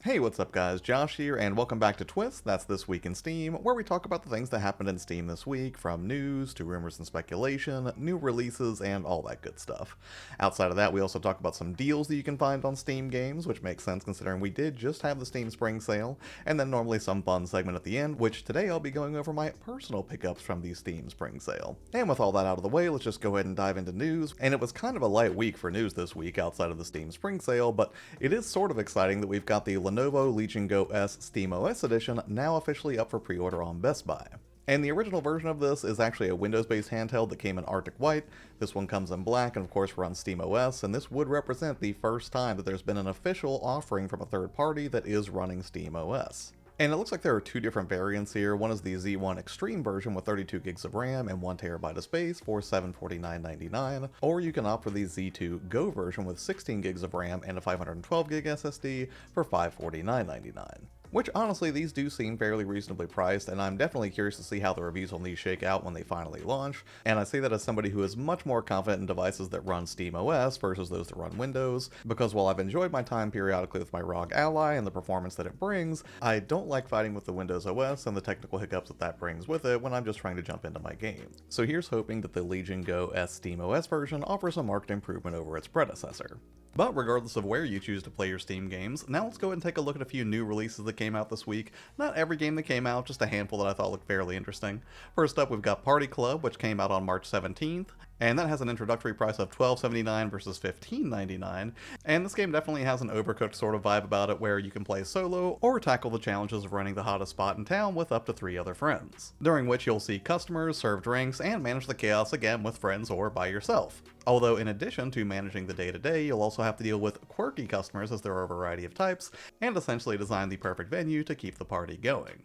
Hey, what's up guys, Josh here, and welcome back to Twist, that's This Week in Steam, where we talk about the things that happened in Steam this week, from news to rumors and speculation, new releases, and all that good stuff. Outside of that, we also talk about some deals that you can find on Steam games, which makes sense considering we did just have the Steam Spring Sale, and then normally some fun segment at the end, which today I'll be going over my personal pickups from the Steam Spring Sale. And with all that out of the way, let's just go ahead and dive into news, and it was kind of a light week for news this week outside of the Steam Spring Sale, but it is sort of exciting that we've got the Lenovo Legion Go S SteamOS edition now officially up for pre-order on Best Buy. And the original version of this is actually a Windows-based handheld that came in Arctic White. This one comes in black and of course runs SteamOS, and this would represent the first time that there's been an official offering from a third party that is running SteamOS. And it looks like there are two different variants here. One is the Z1 Extreme version with 32 gigs of RAM and 1TB of space for $749.99, or you can opt for the Z2 Go version with 16 gigs of RAM and a 512 gig SSD for $549.99. Which honestly, these do seem fairly reasonably priced, and I'm definitely curious to see how the reviews on these shake out when they finally launch. And I say that as somebody who is much more confident in devices that run SteamOS versus those that run Windows, because while I've enjoyed my time periodically with my ROG Ally and the performance that it brings, I don't like fighting with the Windows OS and the technical hiccups that brings with it when I'm just trying to jump into my game. So here's hoping that the Legion Go S SteamOS version offers a marked improvement over its predecessor. But regardless of where you choose to play your Steam games, now let's go ahead and take a look at a few new releases that came out this week. Not every game that came out, just a handful that I thought looked fairly interesting. First up, we've got Party Club, which came out on March 17th. And that has an introductory price of $12.79 versus $15.99, and this game definitely has an Overcooked sort of vibe about it where you can play solo or tackle the challenges of running the hottest spot in town with up to 3 other friends, during which you'll see customers, serve drinks, and manage the chaos again with friends or by yourself. Although in addition to managing the day-to-day, you'll also have to deal with quirky customers as there are a variety of types, and essentially design the perfect venue to keep the party going.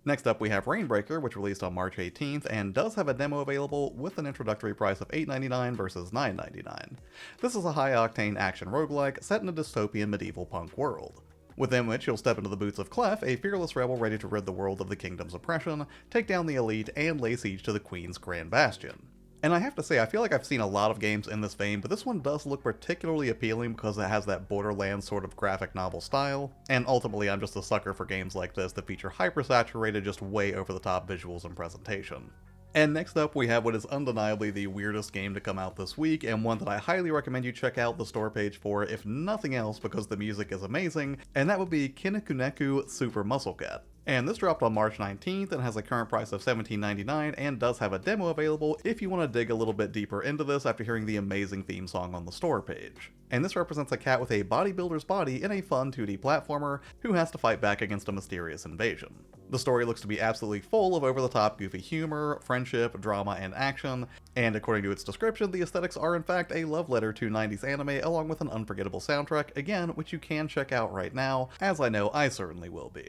Next up we have Rainbreaker, which released on March 18th and does have a demo available with an introductory price of $8.99 versus $9.99. This is a high-octane action roguelike set in a dystopian medieval punk world, within which you'll step into the boots of Clef, a fearless rebel ready to rid the world of the kingdom's oppression, take down the elite, and lay siege to the Queen's Grand Bastion. And I have to say, I feel like I've seen a lot of games in this vein, but this one does look particularly appealing because it has that Borderlands sort of graphic novel style, and ultimately I'm just a sucker for games like this that feature hyper-saturated, just way over-the-top visuals and presentation. And next up we have what is undeniably the weirdest game to come out this week, and one that I highly recommend you check out the store page for, if nothing else because the music is amazing, and that would be Kinekuneku Super Muscle Cat. And this dropped on March 19th and has a current price of $17.99 and does have a demo available if you want to dig a little bit deeper into this after hearing the amazing theme song on the store page. And this represents a cat with a bodybuilder's body in a fun 2D platformer who has to fight back against a mysterious invasion. The story looks to be absolutely full of over-the-top goofy humor, friendship, drama, and action, and according to its description, the aesthetics are in fact a love letter to 90s anime along with an unforgettable soundtrack, again, which you can check out right now, as I know I certainly will be.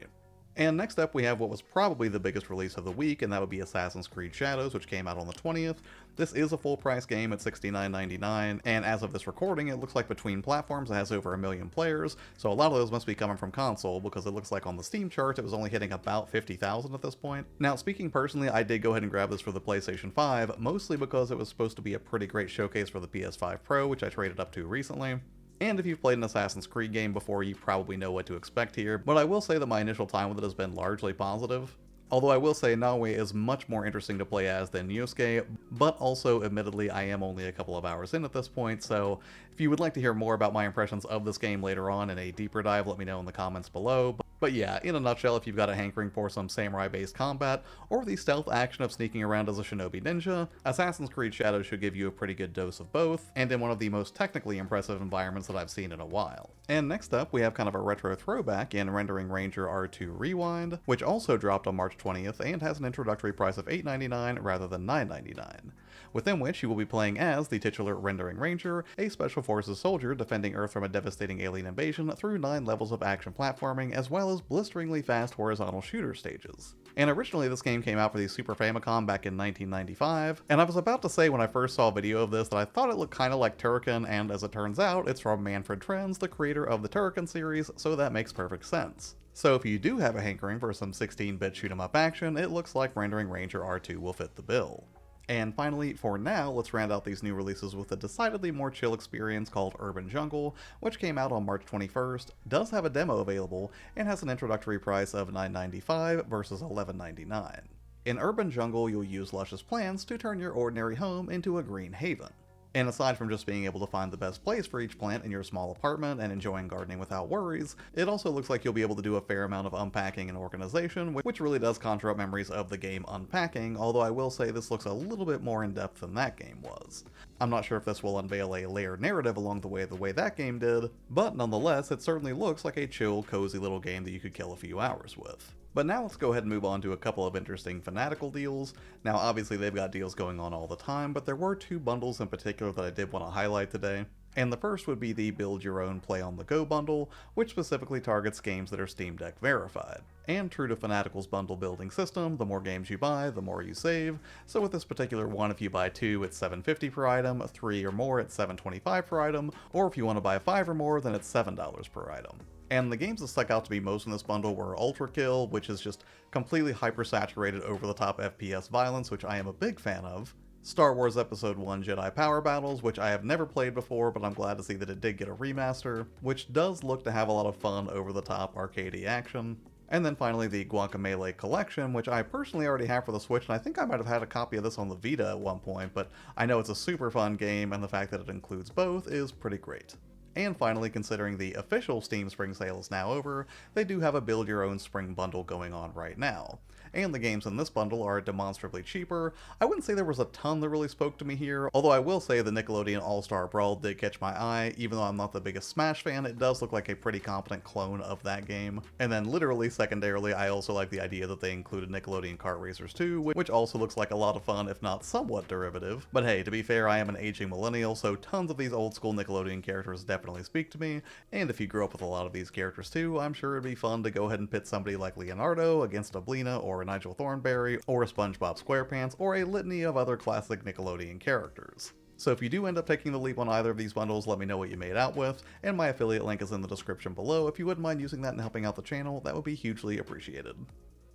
And next up we have what was probably the biggest release of the week, and that would be Assassin's Creed Shadows, which came out on the 20th. This is a full price game at $69.99, and as of this recording it looks like between platforms it has over 1 million players, so a lot of those must be coming from console because it looks like on the Steam chart it was only hitting about 50,000 at this point. Now speaking personally, I did go ahead and grab this for the PlayStation 5, mostly because it was supposed to be a pretty great showcase for the PS5 Pro, which I traded up to recently. And if you've played an Assassin's Creed game before, you probably know what to expect here, but I will say that my initial time with it has been largely positive. Although I will say Nawe is much more interesting to play as than Yosuke, but also admittedly I am only a couple of hours in at this point, so if you would like to hear more about my impressions of this game later on in a deeper dive, let me know in the comments below. But yeah, in a nutshell, if you've got a hankering for some samurai-based combat, or the stealth action of sneaking around as a shinobi ninja, Assassin's Creed Shadows should give you a pretty good dose of both, and in one of the most technically impressive environments that I've seen in a while. And next up, we have kind of a retro throwback in Rendering Ranger R2 Rewind, which also dropped on March 20th and has an introductory price of $8.99 rather than $9.99. Within which you will be playing as the titular Rendering Ranger, a Special Forces soldier defending Earth from a devastating alien invasion through 9 levels of action platforming as well as blisteringly fast horizontal shooter stages. And originally this game came out for the Super Famicom back in 1995, and I was about to say when I first saw a video of this that I thought it looked kinda like Turrican, and as it turns out, it's from Manfred Trenz, the creator of the Turrican series, so that makes perfect sense. So if you do have a hankering for some 16-bit shoot 'em up action, it looks like Rendering Ranger R2 will fit the bill. And finally, for now, let's round out these new releases with a decidedly more chill experience called Urban Jungle, which came out on March 21st, does have a demo available, and has an introductory price of $9.95 versus $11.99. In Urban Jungle, you'll use luscious plants to turn your ordinary home into a green haven. And aside from just being able to find the best place for each plant in your small apartment and enjoying gardening without worries, it also looks like you'll be able to do a fair amount of unpacking and organization, which really does conjure up memories of the game Unpacking, although I will say this looks a little bit more in depth than that game was. I'm not sure if this will unveil a layered narrative along the way that game did, but nonetheless, it certainly looks like a chill, cozy little game that you could kill a few hours with. But now let's go ahead and move on to a couple of interesting Fanatical deals. Now obviously they've got deals going on all the time, but there were two bundles in particular that I did want to highlight today. And the first would be the Build Your Own Play on the Go bundle, which specifically targets games that are Steam Deck verified. And true to Fanatical's bundle building system, the more games you buy, the more you save. So with this particular one, if you buy 2, it's $7.50 per item, 3 or more, it's $7.25 per item, or if you want to buy 5 or more, then it's $7 per item. And the games that stuck out to me most in this bundle were Ultra Kill, which is just completely hyper-saturated over-the-top FPS violence, which I am a big fan of. Star Wars Episode 1 Jedi Power Battles, which I have never played before, but I'm glad to see that it did get a remaster, which does look to have a lot of fun over-the-top arcadey action. And then finally the Guacamelee Collection, which I personally already have for the Switch, and I think I might have had a copy of this on the Vita at one point, but I know it's a super fun game, and the fact that it includes both is pretty great. And finally, considering the official Steam Spring Sale is now over, they do have a Build Your Own Spring bundle going on right now. And the games in this bundle are demonstrably cheaper. I wouldn't say there was a ton that really spoke to me here, although I will say the Nickelodeon All-Star Brawl did catch my eye. Even though I'm not the biggest Smash fan, it does look like a pretty competent clone of that game. And then literally secondarily, I also like the idea that they included Nickelodeon Kart Racers 2, which also looks like a lot of fun, if not somewhat derivative. But hey, to be fair, I am an aging millennial, so tons of these old school Nickelodeon characters definitely speak to me, and if you grew up with a lot of these characters too, I'm sure it'd be fun to go ahead and pit somebody like Leonardo against a Blina or a Nigel Thornberry or a SpongeBob SquarePants or a litany of other classic Nickelodeon characters. So if you do end up taking the leap on either of these bundles, let me know what you made out with, and my affiliate link is in the description below. If you wouldn't mind using that and helping out the channel, that would be hugely appreciated.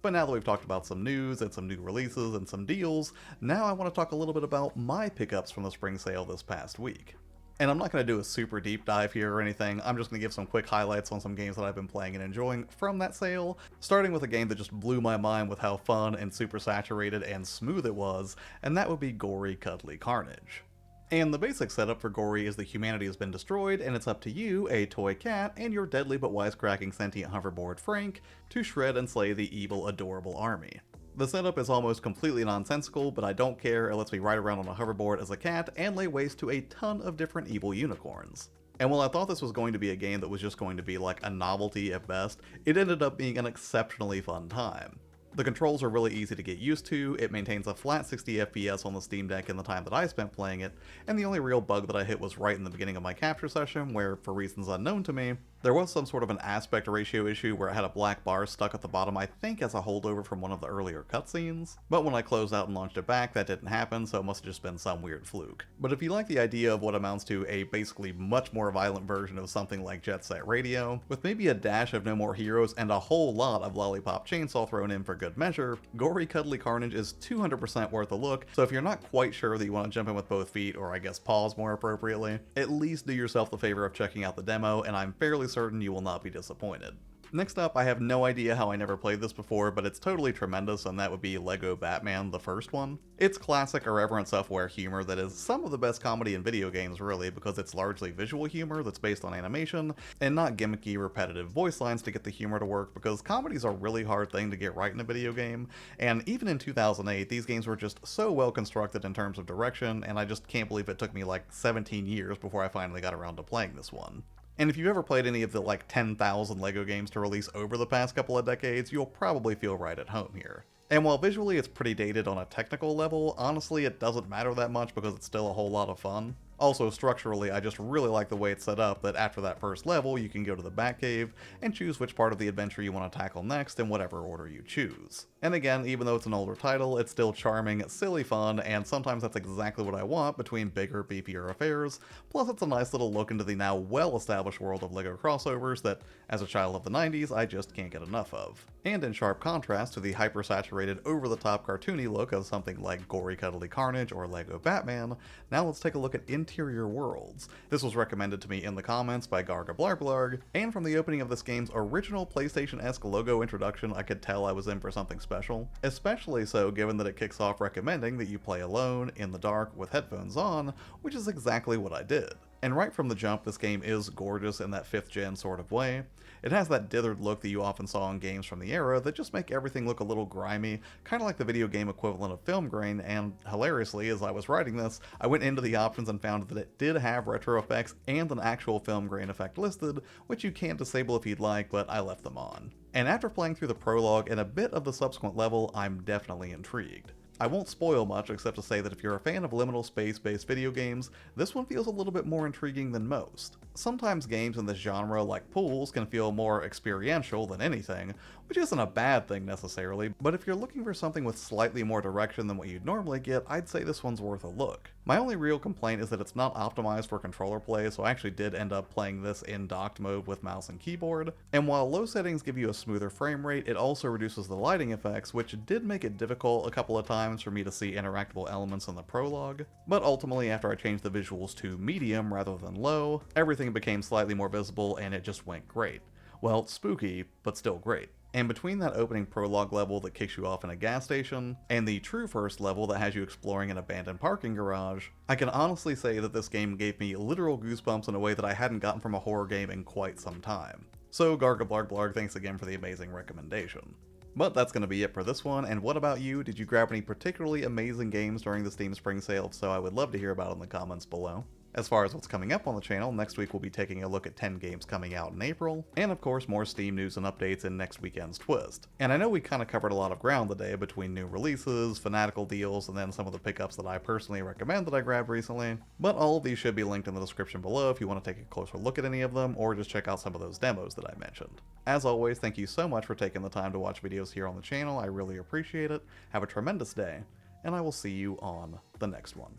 But now that we've talked about some news and some new releases and some deals, now I want to talk a little bit about my pickups from the spring sale this past week. And I'm not going to do a super deep dive here or anything, I'm just going to give some quick highlights on some games that I've been playing and enjoying from that sale, starting with a game that just blew my mind with how fun and super saturated and smooth it was, and that would be Gory Cuddly Carnage. And the basic setup for Gory is that humanity has been destroyed, and it's up to you, a toy cat, and your deadly but wisecracking sentient hoverboard Frank, to shred and slay the evil, adorable army. The setup is almost completely nonsensical, but I don't care. It lets me ride around on a hoverboard as a cat and lay waste to a ton of different evil unicorns. And while I thought this was going to be a game that was just going to be like a novelty at best, it ended up being an exceptionally fun time. The controls are really easy to get used to, it maintains a flat 60 FPS on the Steam Deck in the time that I spent playing it, and the only real bug that I hit was right in the beginning of my capture session where, for reasons unknown to me, there was some sort of an aspect ratio issue where it had a black bar stuck at the bottom, I think as a holdover from one of the earlier cutscenes. But when I closed out and launched it back, that didn't happen, so it must have just been some weird fluke. But if you like the idea of what amounts to a basically much more violent version of something like Jet Set Radio, with maybe a dash of No More Heroes and a whole lot of Lollipop Chainsaw thrown in for good measure, Gory Cuddly Carnage is 200% worth a look, so if you're not quite sure that you want to jump in with both feet, or I guess paws more appropriately, at least do yourself the favor of checking out the demo, and I'm fairly certain you will not be disappointed. Next up, I have no idea how I never played this before, but it's totally tremendous, and that would be Lego Batman, the first one. It's classic irreverent self-aware humor that is some of the best comedy in video games, really, because it's largely visual humor that's based on animation, and not gimmicky, repetitive voice lines to get the humor to work, because comedy's a really hard thing to get right in a video game, and even in 2008, these games were just so well constructed in terms of direction, and I just can't believe it took me like 17 years before I finally got around to playing this one. And if you've ever played any of the like 10,000 LEGO games to release over the past couple of decades, you'll probably feel right at home here. And while visually it's pretty dated on a technical level, honestly it doesn't matter that much because it's still a whole lot of fun. Also, structurally, I just really like the way it's set up that after that first level, you can go to the Batcave and choose which part of the adventure you want to tackle next in whatever order you choose. And again, even though it's an older title, it's still charming, silly fun, and sometimes that's exactly what I want between bigger, beefier affairs. Plus, it's a nice little look into the now well-established world of LEGO crossovers that, as a child of the 90s, I just can't get enough of. And in sharp contrast to the hyper-saturated, over-the-top cartoony look of something like Gory Cuddly Carnage or LEGO Batman, now let's take a look at interior worlds. This was recommended to me in the comments by Gargablarglarg, and from the opening of this game's original PlayStation-esque logo introduction, I could tell I was in for something special. Especially so given that it kicks off recommending that you play alone, in the dark, with headphones on, which is exactly what I did. And right from the jump, this game is gorgeous in that 5th gen sort of way. It has that dithered look that you often saw in games from the era that just make everything look a little grimy, kind of like the video game equivalent of film grain, and hilariously, as I was writing this, I went into the options and found that it did have retro effects and an actual film grain effect listed, which you can disable if you'd like, but I left them on. And after playing through the prologue and a bit of the subsequent level, I'm definitely intrigued. I won't spoil much except to say that if you're a fan of liminal space-based video games, this one feels a little bit more intriguing than most. Sometimes games in this genre, like pools, can feel more experiential than anything, which isn't a bad thing necessarily, but if you're looking for something with slightly more direction than what you'd normally get, I'd say this one's worth a look. My only real complaint is that it's not optimized for controller play, so I actually did end up playing this in docked mode with mouse and keyboard, and while low settings give you a smoother frame rate, it also reduces the lighting effects, which did make it difficult a couple of times for me to see interactable elements in the prologue, but ultimately after I changed the visuals to medium rather than low, everything became slightly more visible and it just went great. Well, spooky, but still great. And between that opening prologue level that kicks you off in a gas station, and the true first level that has you exploring an abandoned parking garage, I can honestly say that this game gave me literal goosebumps in a way that I hadn't gotten from a horror game in quite some time. So Gargablarglarg, thanks again for the amazing recommendation. But that's going to be it for this one, and what about you? Did you grab any particularly amazing games during the Steam Spring Sale? If so, I would love to hear about it in the comments below. As far as what's coming up on the channel, next week we'll be taking a look at 10 games coming out in April, and of course more Steam news and updates in next weekend's Twist. And I know we kind of covered a lot of ground today between new releases, Fanatical deals, and then some of the pickups that I personally recommend that I grabbed recently, but all of these should be linked in the description below if you want to take a closer look at any of them, or just check out some of those demos that I mentioned. As always, thank you so much for taking the time to watch videos here on the channel, I really appreciate it, have a tremendous day, and I will see you on the next one.